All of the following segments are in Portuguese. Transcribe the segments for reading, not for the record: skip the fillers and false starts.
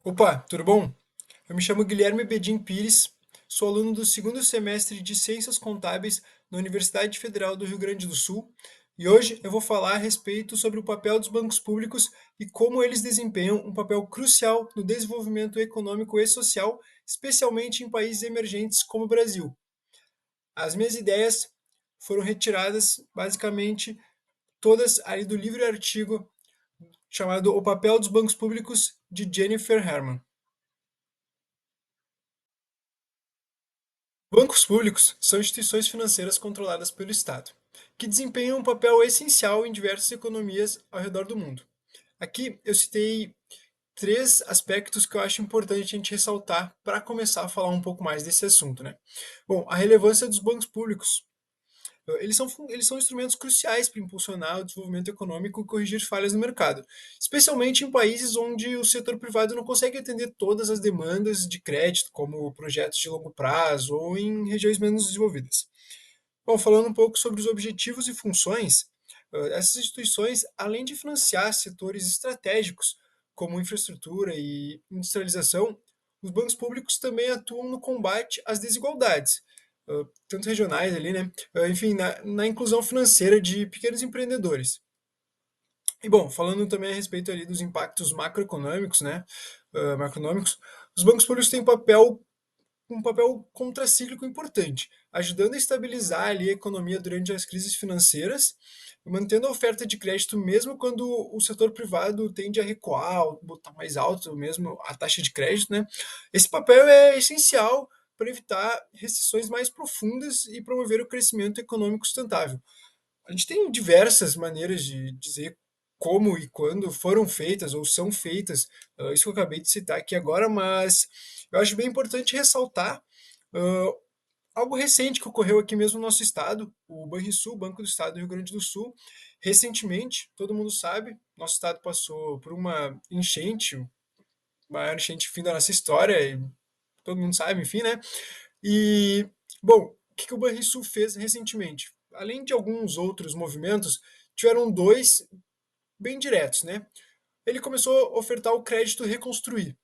Opa, tudo bom? Eu me chamo Guilherme Bedin Pires, sou aluno do segundo semestre de Ciências Contábeis na Universidade Federal do Rio Grande do Sul e hoje eu vou falar a respeito sobre o papel dos bancos públicos e como eles desempenham um papel crucial no desenvolvimento econômico e social, especialmente em países emergentes como o Brasil. As minhas ideias foram retiradas basicamente todas ali do livro e artigo chamado O Papel dos Bancos Públicos de Jennifer Herman. Bancos públicos são instituições financeiras controladas pelo Estado, que desempenham um papel essencial em diversas economias ao redor do mundo. Aqui eu citei três aspectos que eu acho importante a gente ressaltar para começar a falar um pouco mais desse assunto, né? Bom, a relevância dos bancos públicos. Eles são instrumentos cruciais para impulsionar o desenvolvimento econômico e corrigir falhas no mercado, especialmente em países onde o setor privado não consegue atender todas as demandas de crédito, como projetos de longo prazo ou em regiões menos desenvolvidas. Bom, falando um pouco sobre os objetivos e funções, essas instituições, além de financiar setores estratégicos, como infraestrutura e industrialização, os bancos públicos também atuam no combate às desigualdades, tanto regionais ali, né? Enfim, na inclusão financeira de pequenos empreendedores. E bom, falando também a respeito ali dos impactos macroeconômicos, né? Macroeconômicos, os bancos públicos têm um papel contracíclico importante, ajudando a estabilizar ali a economia durante as crises financeiras, mantendo a oferta de crédito mesmo quando o setor privado tende a recuar, ou botar mais alto mesmo a taxa de crédito, né? Esse papel é essencial para evitar recessões mais profundas e promover o crescimento econômico sustentável. A gente tem diversas maneiras de dizer como e quando foram feitas ou são feitas, isso que eu acabei de citar aqui agora, mas eu acho bem importante ressaltar ah, algo recente que ocorreu aqui mesmo no nosso estado, o Banrisul, Banco do Estado do Rio Grande do Sul. Recentemente, todo mundo sabe, nosso estado passou por uma enchente, maior enchente fim da nossa história, e todo mundo sabe, enfim, né? E, bom, o que o Banrisul fez recentemente? Além de alguns outros movimentos, tiveram dois bem diretos, né? Ele começou a ofertar o crédito reconstruir.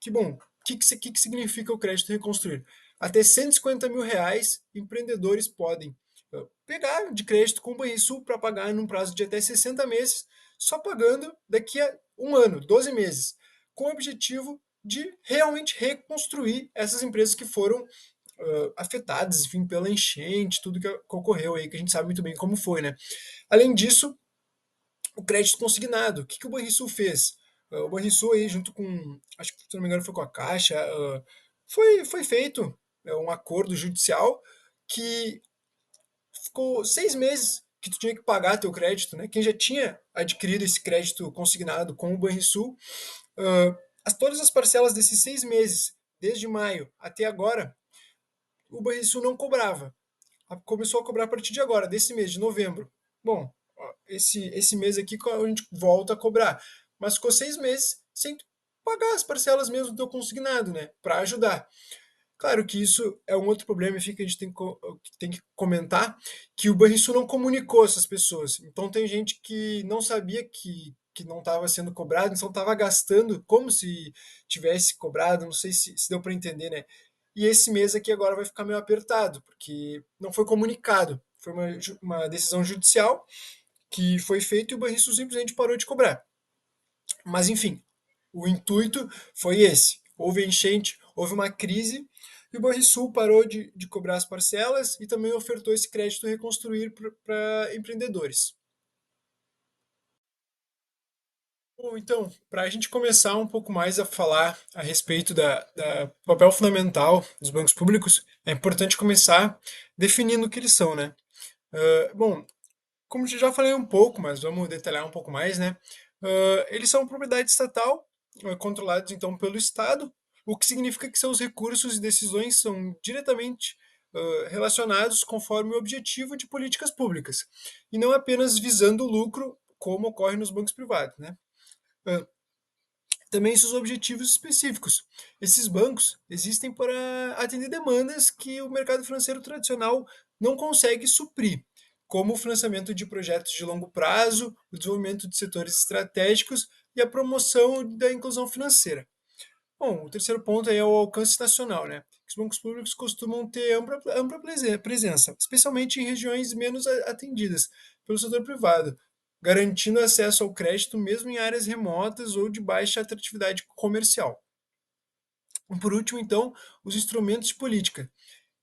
Que bom, o que significa o crédito reconstruir? Até R$ 150.000 empreendedores podem pegar de crédito com o Banrisul para pagar num prazo de até 60 meses, só pagando daqui a um ano, 12 meses, com o objetivo de realmente reconstruir essas empresas que foram afetadas, enfim, pela enchente, tudo que ocorreu aí, que a gente sabe muito bem como foi, né? Além disso, o crédito consignado. O que o Banrisul fez? O Banrisul aí, junto com, acho que se não me engano foi com a Caixa, foi feito um acordo judicial que ficou 6 meses que tu tinha que pagar teu crédito, né? Quem já tinha adquirido esse crédito consignado com o Banrisul, todas as parcelas desses 6 meses, desde maio até agora, o Banrisul não cobrava. Começou a cobrar a partir de agora, desse mês de novembro. Bom, esse mês aqui a gente volta a cobrar, mas ficou 6 meses sem pagar as parcelas mesmo do teu consignado, né? Para ajudar. Claro que isso é um outro problema, enfim, que a gente tem que comentar, que o Banrisul não comunicou essas pessoas. Então tem gente que não sabia que não estava sendo cobrado, então estava gastando como se tivesse cobrado, não sei se deu para entender, né? E esse mês aqui agora vai ficar meio apertado, porque não foi comunicado. Foi uma decisão judicial que foi feita e o Banrisul simplesmente parou de cobrar. Mas enfim, o intuito foi esse. Houve enchente, houve uma crise, e o Banrisul parou de cobrar as parcelas e também ofertou esse crédito reconstruir para empreendedores. Bom, então, para a gente começar um pouco mais a falar a respeito da papel fundamental dos bancos públicos, é importante começar definindo o que eles são, né? Bom, como eu já falei um pouco, mas vamos detalhar um pouco mais, né? Eles são propriedade estatal, controlados então pelo Estado, o que significa que seus recursos e decisões são diretamente relacionados conforme o objetivo de políticas públicas, e não apenas visando o lucro, como ocorre nos bancos privados, né? Uh, Também seus objetivos específicos. Esses bancos existem para atender demandas que o mercado financeiro tradicional não consegue suprir, como o financiamento de projetos de longo prazo, o desenvolvimento de setores estratégicos e a promoção da inclusão financeira. Bom, o terceiro ponto aí é o alcance nacional, né? Os bancos públicos costumam ter ampla presença, especialmente em regiões menos atendidas pelo setor privado, garantindo acesso ao crédito mesmo em áreas remotas ou de baixa atratividade comercial. E por último, então, os instrumentos de política,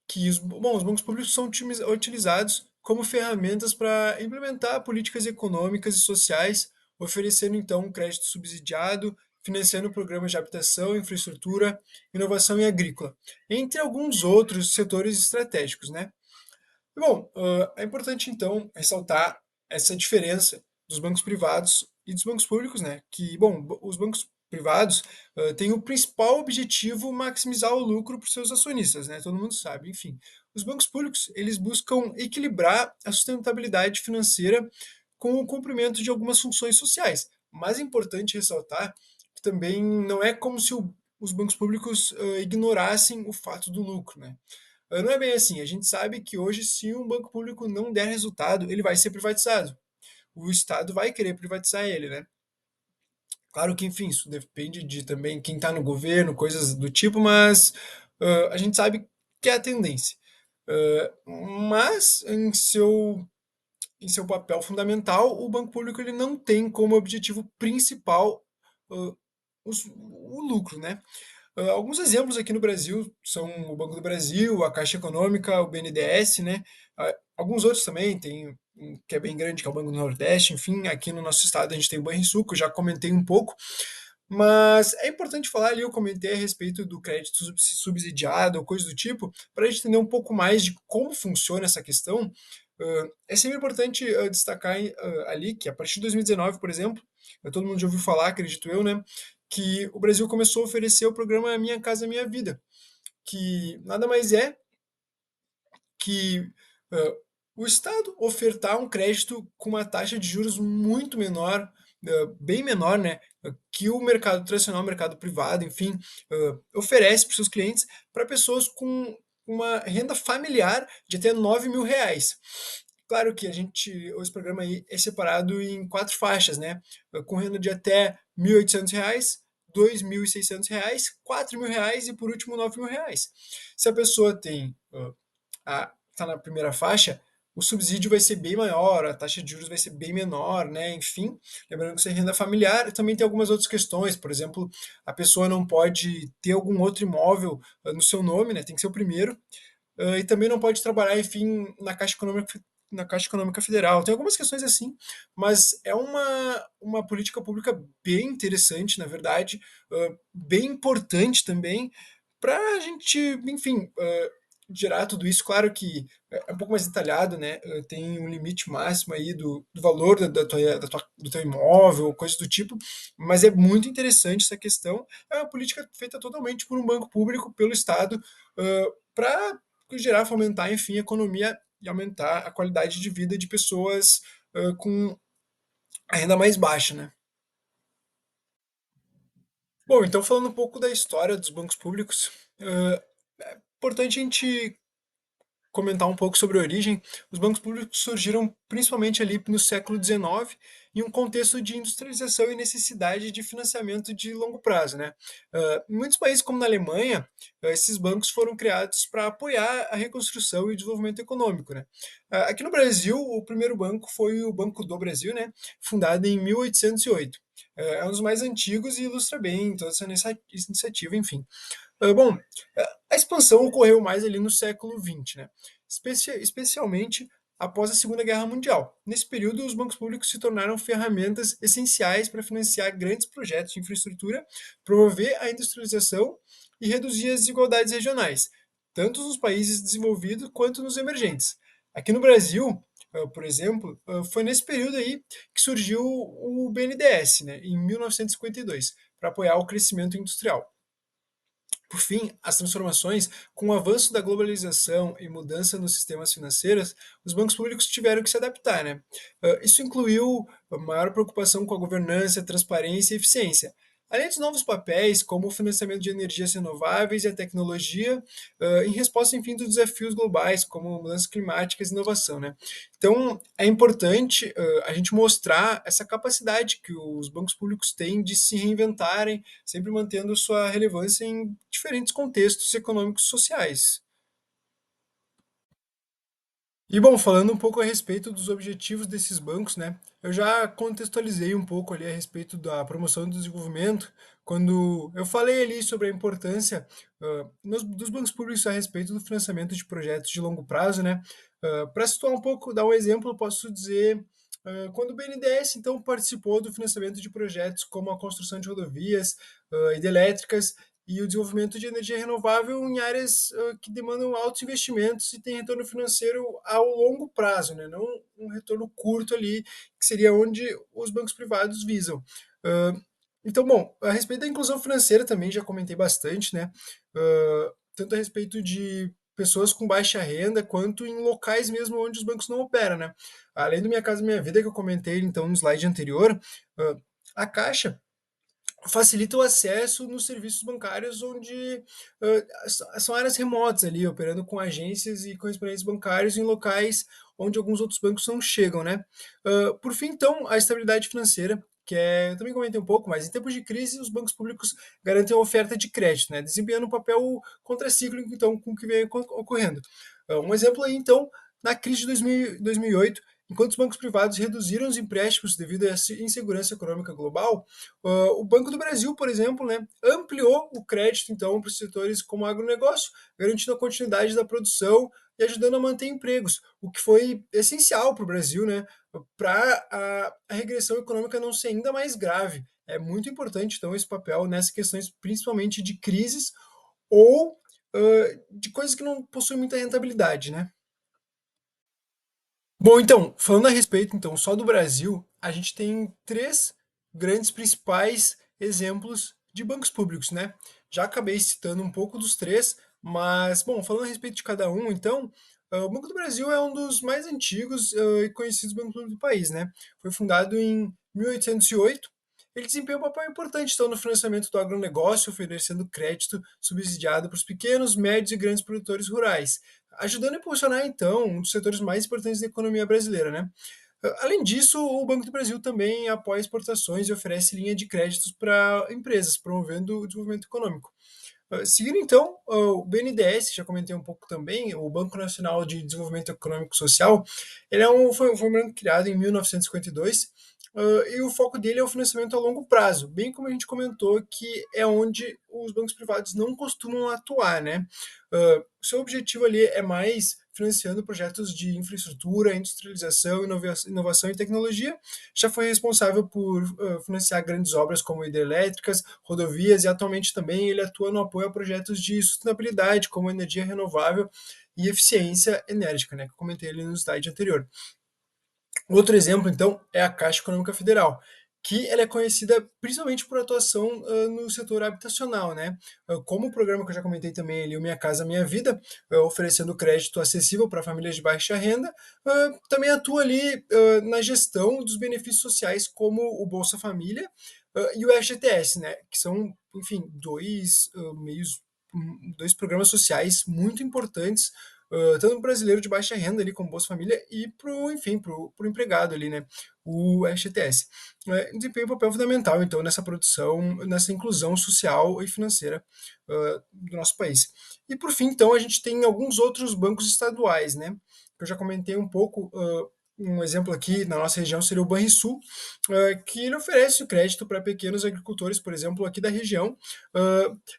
que os bancos públicos são utilizados como ferramentas para implementar políticas econômicas e sociais, oferecendo então um crédito subsidiado, financiando programas de habitação, infraestrutura, inovação e agrícola, entre alguns outros setores estratégicos, né? Bom, é importante então ressaltar essa diferença dos bancos privados e dos bancos públicos, né? Que, bom, os bancos privados têm o principal objetivo maximizar o lucro para os seus acionistas, né? Todo mundo sabe, enfim. Os bancos públicos, eles buscam equilibrar a sustentabilidade financeira com o cumprimento de algumas funções sociais. Mas é importante ressaltar que também não é como se os bancos públicos ignorassem o fato do lucro, né? Não é bem assim. A gente sabe que hoje, se um banco público não der resultado, ele vai ser privatizado. O Estado vai querer privatizar ele, né? Claro que, enfim, isso depende de também quem está no governo, coisas do tipo, mas a gente sabe que é a tendência. Mas em seu papel fundamental, o banco público ele não tem como objetivo principal uh, o lucro, né? Alguns exemplos aqui no Brasil são o Banco do Brasil, a Caixa Econômica, o BNDES, né? Alguns outros também, tem um que é bem grande, que é o Banco do Nordeste, enfim, aqui no nosso estado a gente tem o Banrisul, que eu já comentei um pouco, mas é importante falar ali, eu comentei a respeito do crédito subsidiado ou coisa do tipo, para a gente entender um pouco mais de como funciona essa questão. É sempre importante destacar ali que a partir de 2019, por exemplo, todo mundo já ouviu falar, acredito eu, né, que o Brasil começou a oferecer o programa Minha Casa Minha Vida, que nada mais é que uh, o Estado ofertar um crédito com uma taxa de juros muito menor, bem menor, né, que o mercado tradicional, o mercado privado, enfim, oferece para os seus clientes para pessoas com uma renda familiar de até R$ 9.000. Claro que esse programa aí é separado em quatro faixas, né, com renda de até R$ 1.800, R$ 2.600, R$ 4.000 e por último R$ 9.000. Se a pessoa tem está na primeira faixa, o subsídio vai ser bem maior, a taxa de juros vai ser bem menor, né? Enfim, lembrando que isso é renda familiar, também tem algumas outras questões, por exemplo, a pessoa não pode ter algum outro imóvel no seu nome, né? Tem que ser o primeiro, e também não pode trabalhar, enfim, na Caixa Econômica Federal. Tem algumas questões assim, mas é uma política pública bem interessante, na verdade, bem importante também, para a gente, enfim, gerar tudo isso. Claro que é um pouco mais detalhado, né? Tem um limite máximo aí do valor do teu imóvel, coisas do tipo, mas é muito interessante essa questão. É uma política feita totalmente por um banco público, pelo Estado, para gerar, fomentar, enfim, a economia e aumentar a qualidade de vida de pessoas com a renda mais baixa, né? Bom, então falando um pouco da história dos bancos públicos, é importante a gente comentar um pouco sobre a origem. Os bancos públicos surgiram principalmente ali no século XIX, em um contexto de industrialização e necessidade de financiamento de longo prazo, né? Em muitos países, como na Alemanha, esses bancos foram criados para apoiar a reconstrução e o desenvolvimento econômico, né? Aqui no Brasil, o primeiro banco foi o Banco do Brasil, né? Fundado em 1808. É um dos mais antigos e ilustra bem toda essa iniciativa, enfim. Bom, a expansão ocorreu mais ali no século XX, né? Especialmente após a Segunda Guerra Mundial. Nesse período, os bancos públicos se tornaram ferramentas essenciais para financiar grandes projetos de infraestrutura, promover a industrialização e reduzir as desigualdades regionais, tanto nos países desenvolvidos quanto nos emergentes. Aqui no Brasil, por exemplo, foi nesse período aí que surgiu o BNDES, né, em 1952, para apoiar o crescimento industrial. Por fim, as transformações, com o avanço da globalização e mudança nos sistemas financeiros, os bancos públicos tiveram que se adaptar, né? Isso incluiu a maior preocupação com a governança, transparência e eficiência, além dos novos papéis, como o financiamento de energias renováveis e a tecnologia, em resposta, enfim, dos desafios globais, como mudanças climáticas e inovação, né. Então, é importante, a gente mostrar essa capacidade que os bancos públicos têm de se reinventarem, sempre mantendo sua relevância em diferentes contextos econômicos e sociais. E bom, falando um pouco a respeito dos objetivos desses bancos, né? Eu já contextualizei um pouco ali a respeito da promoção do desenvolvimento, quando eu falei ali sobre a importância dos bancos públicos a respeito do financiamento de projetos de longo prazo, né? Para situar um pouco, dar um exemplo, eu posso dizer quando o BNDES então participou do financiamento de projetos como a construção de rodovias, hidrelétricas e o desenvolvimento de energia renovável em áreas que demandam altos investimentos e têm retorno financeiro ao longo prazo, né? Não um retorno curto ali, que seria onde os bancos privados visam. Ah, então, bom, a respeito da inclusão financeira também já comentei bastante, né? Tanto a respeito de pessoas com baixa renda, quanto em locais mesmo onde os bancos não operam, né? Além do Minha Casa Minha Vida, que eu comentei então no slide anterior, ah, a Caixa facilita o acesso nos serviços bancários onde são áreas remotas ali, operando com agências e correspondentes bancários em locais onde alguns outros bancos não chegam, né? Por fim, então, a estabilidade financeira, que é, eu também comentei um pouco, mas em tempos de crise, os bancos públicos garantem a oferta de crédito, né? Desempenhando um papel contracíclico, então, com o que vem ocorrendo. Um exemplo aí, então, na crise de 2008, enquanto os bancos privados reduziram os empréstimos devido à insegurança econômica global, o Banco do Brasil, por exemplo, né, ampliou o crédito então para os setores como agronegócio, garantindo a continuidade da produção e ajudando a manter empregos, o que foi essencial para o Brasil, né, para a regressão econômica não ser ainda mais grave. É muito importante, então, esse papel nessas questões, principalmente de crises ou de coisas que não possuem muita rentabilidade, né? Bom, então, falando a respeito, então, só do Brasil, a gente tem três grandes principais exemplos de bancos públicos, né? Já acabei citando um pouco dos três, mas, bom, falando a respeito de cada um, então, o Banco do Brasil é um dos mais antigos e conhecidos bancos públicos do país, né? Foi fundado em 1808. Ele desempenha um papel importante, então, no financiamento do agronegócio, oferecendo crédito subsidiado para os pequenos, médios e grandes produtores rurais, ajudando a impulsionar, então, um dos setores mais importantes da economia brasileira, né? Além disso, o Banco do Brasil também apoia exportações e oferece linha de créditos para empresas, promovendo o desenvolvimento econômico. Seguindo então, o BNDES, já comentei um pouco também, o Banco Nacional de Desenvolvimento Econômico e Social, ele foi um banco criado em 1952, e o foco dele é o financiamento a longo prazo, bem como a gente comentou que é onde os bancos privados não costumam atuar, né? O seu objetivo ali é mais financiando projetos de infraestrutura, industrialização, inovação e tecnologia. Já foi responsável por financiar grandes obras como hidrelétricas, rodovias, e atualmente também ele atua no apoio a projetos de sustentabilidade, como energia renovável e eficiência enérgica, né, que eu comentei ali no slide anterior. Outro exemplo, então, é a Caixa Econômica Federal, que ela é conhecida principalmente por atuação no setor habitacional, né? Como o programa que eu já comentei também ali, o Minha Casa Minha Vida, oferecendo crédito acessível para famílias de baixa renda, também atua ali na gestão dos benefícios sociais, como o Bolsa Família e o FGTS, né? Que são, enfim, dois programas sociais muito importantes, tanto para o brasileiro de baixa renda ali como Bolsa Família e pro, enfim, pro empregado ali, né, o FGTS. Desempenha um papel fundamental, então, nessa produção, nessa inclusão social e financeira do nosso país. E por fim, então, a gente tem alguns outros bancos estaduais, né, que eu já comentei um pouco, um exemplo aqui na nossa região seria o Banrisul, que ele oferece o crédito para pequenos agricultores, por exemplo, aqui da região.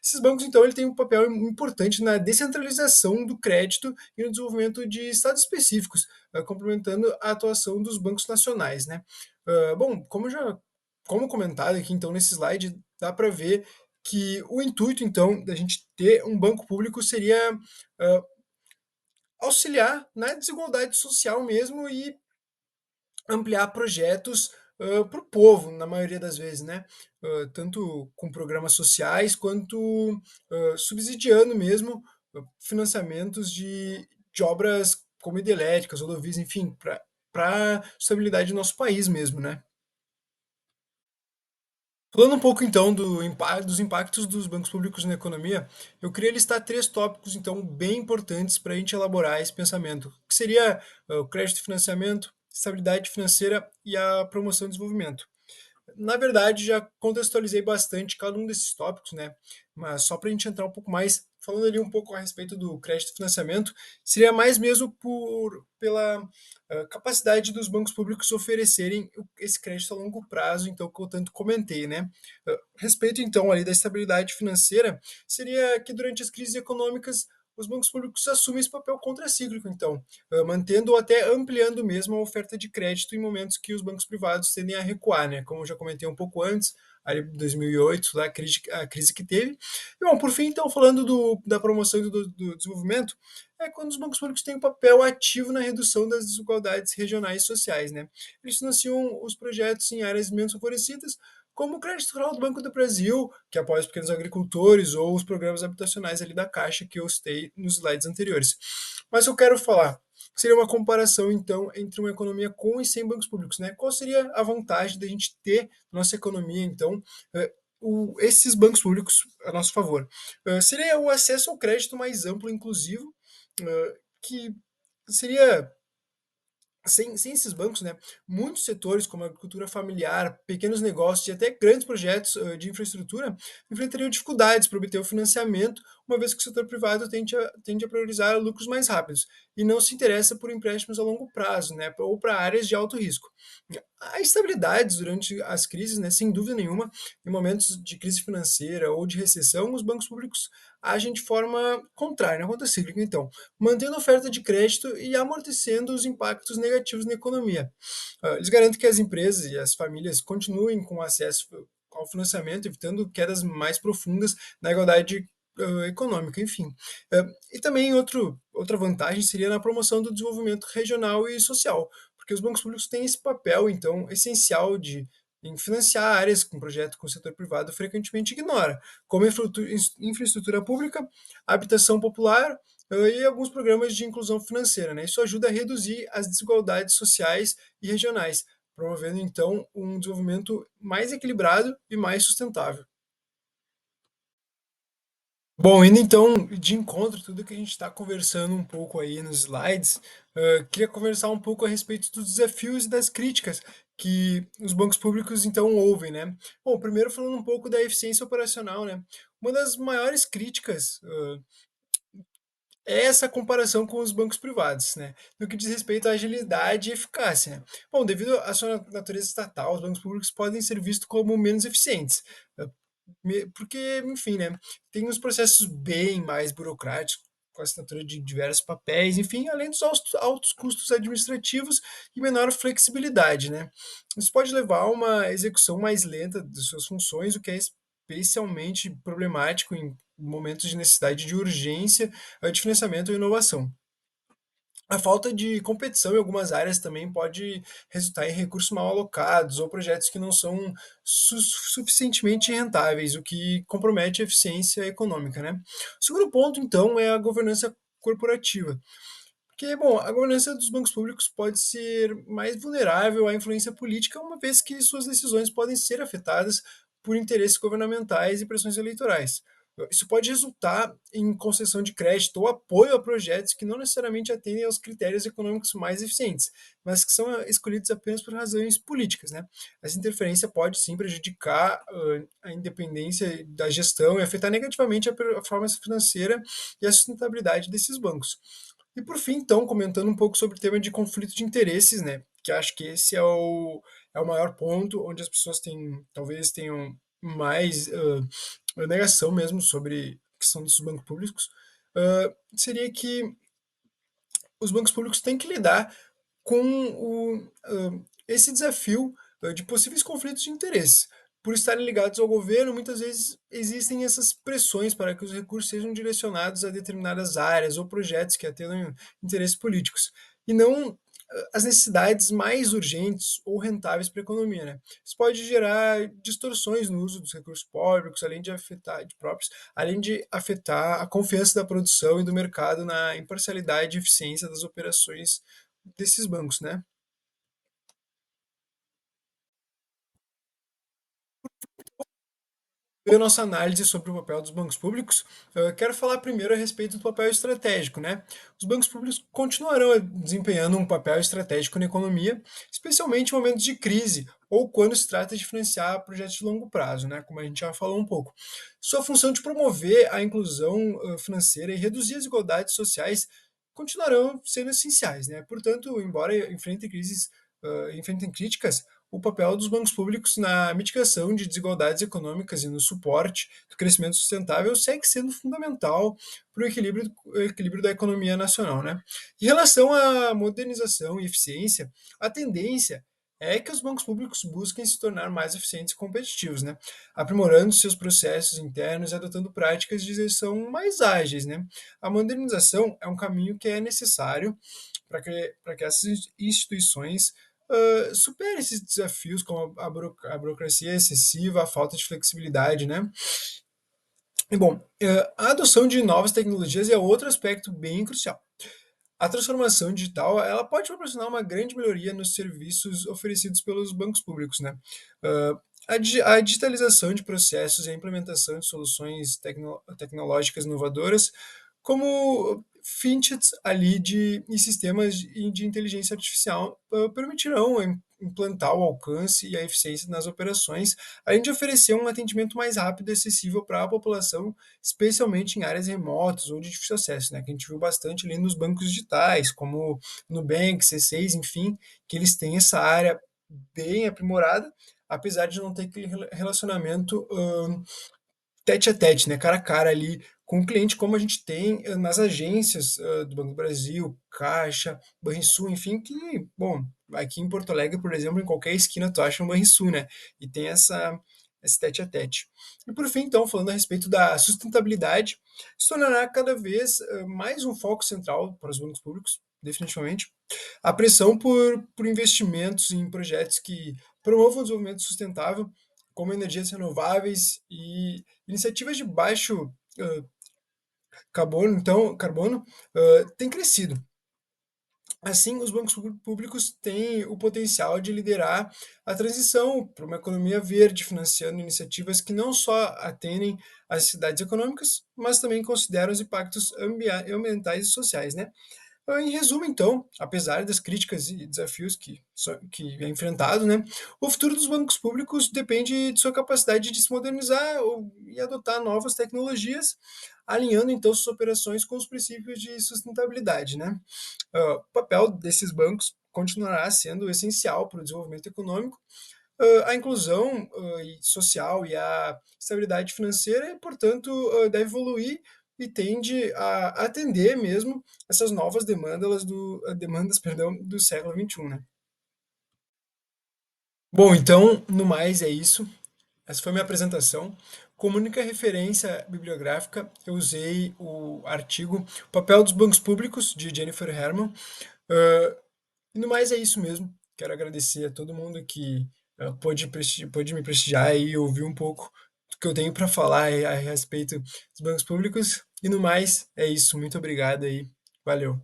Esses bancos, então, ele tem um papel importante na descentralização do crédito e no desenvolvimento de estados específicos, complementando a atuação dos bancos nacionais, né? Bom, como comentado aqui, então, nesse slide, dá para ver que o intuito, então, da gente ter um banco público seria auxiliar na desigualdade social mesmo e ampliar projetos para o povo, na maioria das vezes, né? Tanto com programas sociais quanto subsidiando mesmo financiamentos de obras como hidrelétricas, rodovias, enfim, para a estabilidade do nosso país mesmo, né? Falando um pouco então dos impactos dos bancos públicos na economia, eu queria listar três tópicos então bem importantes para a gente elaborar esse pensamento, que seria o crédito e financiamento, estabilidade financeira e a promoção do desenvolvimento. Na verdade, já contextualizei bastante cada um desses tópicos, né? Mas só para a gente entrar um pouco mais, falando ali um pouco a respeito do crédito e financiamento, seria mais mesmo pela capacidade dos bancos públicos oferecerem esse crédito a longo prazo, então, que eu tanto comentei, né? Respeito, então, ali da estabilidade financeira, seria que durante as crises econômicas, os bancos públicos assumem esse papel contracíclico, então, mantendo ou até ampliando mesmo a oferta de crédito em momentos que os bancos privados tendem a recuar, né? Como eu já comentei um pouco antes, ali em 2008, lá a crise que teve. E, bom, por fim, então, falando da promoção e do desenvolvimento, é quando os bancos públicos têm um papel ativo na redução das desigualdades regionais e sociais, né? Eles financiam os projetos em áreas menos favorecidas, como o crédito rural do Banco do Brasil, que apoia os pequenos agricultores, ou os programas habitacionais ali da Caixa, que eu citei nos slides anteriores. Mas eu quero falar, seria uma comparação, então, entre uma economia com e sem bancos públicos, né? Qual seria a vantagem da gente ter nossa economia, então, esses bancos públicos a nosso favor? Seria o acesso ao crédito mais amplo e inclusivo, que seria sem esses bancos, né, muitos setores, como a agricultura familiar, pequenos negócios e até grandes projetos de infraestrutura enfrentariam dificuldades para obter o financiamento, uma vez que o setor privado tende a priorizar lucros mais rápidos e não se interessa por empréstimos a longo prazo, né, ou para áreas de alto risco. A estabilidade durante as crises, né, sem dúvida nenhuma, em momentos de crise financeira ou de recessão, os bancos públicos agem de forma contrária, né, contracíclica, então, mantendo a oferta de crédito e amortecendo os impactos negativos na economia. Eles garantem que as empresas e as famílias continuem com acesso ao financiamento, evitando quedas mais profundas na igualdade econômica, enfim. E também outra vantagem seria na promoção do desenvolvimento regional e social, porque os bancos públicos têm esse papel, então, essencial em financiar áreas que um projeto com o setor privado frequentemente ignora, como infraestrutura pública, habitação popular e alguns programas de inclusão financeira, né? Isso ajuda a reduzir as desigualdades sociais e regionais, promovendo então um desenvolvimento mais equilibrado e mais sustentável. Bom, indo então de encontro a tudo que a gente está conversando um pouco aí nos slides, queria conversar um pouco a respeito dos desafios e das críticas que os bancos públicos então ouvem, né? Bom, primeiro falando um pouco da eficiência operacional, né? Uma das maiores críticas é essa comparação com os bancos privados, né? No que diz respeito à agilidade e eficácia, né? Bom, devido à sua natureza estatal, os bancos públicos podem ser vistos como menos eficientes, porque, enfim, né? Tem os processos bem mais burocráticos, com a assinatura de diversos papéis, enfim, além dos altos custos administrativos e menor flexibilidade, né? Isso pode levar a uma execução mais lenta de suas funções, o que é especialmente problemático em momentos de necessidade de urgência de financiamento ou inovação. A falta de competição em algumas áreas também pode resultar em recursos mal alocados ou projetos que não são suficientemente rentáveis, o que compromete a eficiência econômica, né? O segundo ponto, então, é a governança corporativa. Porque, bom, a governança dos bancos públicos pode ser mais vulnerável à influência política, uma vez que suas decisões podem ser afetadas por interesses governamentais e pressões eleitorais. Isso pode resultar em concessão de crédito ou apoio a projetos que não necessariamente atendem aos critérios econômicos mais eficientes, mas que são escolhidos apenas por razões políticas, né? Essa interferência pode sim prejudicar a independência da gestão e afetar negativamente a performance financeira e a sustentabilidade desses bancos. E por fim, então, comentando um pouco sobre o tema de conflito de interesses, né? Que acho que esse é o maior ponto onde as pessoas talvez tenham mais negação mesmo sobre a questão dos bancos públicos. Seria que os bancos públicos têm que lidar com esse desafio de possíveis conflitos de interesses. Por estarem ligados ao governo, muitas vezes existem essas pressões para que os recursos sejam direcionados a determinadas áreas ou projetos que atendam interesses políticos, e não as necessidades mais urgentes ou rentáveis para a economia, né? Isso pode gerar distorções no uso dos recursos públicos, além de afetar a confiança da produção e do mercado na imparcialidade e eficiência das operações desses bancos, né? a nossa análise sobre o papel dos bancos públicos, quero falar primeiro a respeito do papel estratégico, né? Os bancos públicos continuarão desempenhando um papel estratégico na economia, especialmente em momentos de crise ou quando se trata de financiar projetos de longo prazo, né? Como a gente já falou um pouco. Sua função de promover a inclusão financeira e reduzir as desigualdades sociais continuarão sendo essenciais, né? Portanto, embora enfrentem críticas, o papel dos bancos públicos na mitigação de desigualdades econômicas e no suporte do crescimento sustentável segue sendo fundamental para o equilíbrio da economia nacional, né? Em relação à modernização e eficiência, a tendência é que os bancos públicos busquem se tornar mais eficientes e competitivos, né? Aprimorando seus processos internos e adotando práticas de gestão mais ágeis, né? A modernização é um caminho que é necessário para que essas instituições supere esses desafios como a burocracia excessiva, a falta de flexibilidade, né? E bom, a adoção de novas tecnologias é outro aspecto bem crucial. A transformação digital, ela pode proporcionar uma grande melhoria nos serviços oferecidos pelos bancos públicos, né? Hã, a digitalização de processos e a implementação de soluções tecnológicas inovadoras, como fintechs ali e sistemas de inteligência artificial, permitirão implantar o alcance e a eficiência nas operações, além de oferecer um atendimento mais rápido e acessível para a população, especialmente em áreas remotas ou de difícil acesso, né, que a gente viu bastante ali nos bancos digitais, como Nubank, C6, enfim, que eles têm essa área bem aprimorada, apesar de não ter aquele relacionamento tete a tete, né, cara a cara ali com o cliente, como a gente tem nas agências do Banco do Brasil, Caixa, Banrisul, enfim, que, bom, aqui em Porto Alegre, por exemplo, em qualquer esquina tu acha um Banrisul, né, e tem esse tete a tete. E por fim, então, falando a respeito da sustentabilidade, se tornará cada vez mais um foco central para os bancos públicos, definitivamente. A pressão por investimentos em projetos que promovam o desenvolvimento sustentável, como energias renováveis e iniciativas de baixo carbono tem crescido. Assim, os bancos públicos têm o potencial de liderar a transição para uma economia verde, financiando iniciativas que não só atendem às necessidades econômicas, mas também consideram os impactos ambientais e sociais, né? Em resumo, então, apesar das críticas e desafios que é enfrentado, né, o futuro dos bancos públicos depende de sua capacidade de se modernizar e adotar novas tecnologias, alinhando então suas operações com os princípios de sustentabilidade, né? O papel desses bancos continuará sendo essencial para o desenvolvimento econômico, a inclusão social e a estabilidade financeira, e, portanto, deve evoluir e tende a atender mesmo essas novas demandas, perdão, do século XXI, né? Bom, então, no mais é isso. Essa foi a minha apresentação. Como única referência bibliográfica, eu usei o artigo O Papel dos Bancos Públicos, de Jennifer Herman. Ah, E no mais é isso mesmo. Quero agradecer a todo mundo que pôde me prestigiar e ouvir um pouco do que eu tenho para falar a respeito dos bancos públicos. E no mais é isso. Muito obrigado aí. Valeu.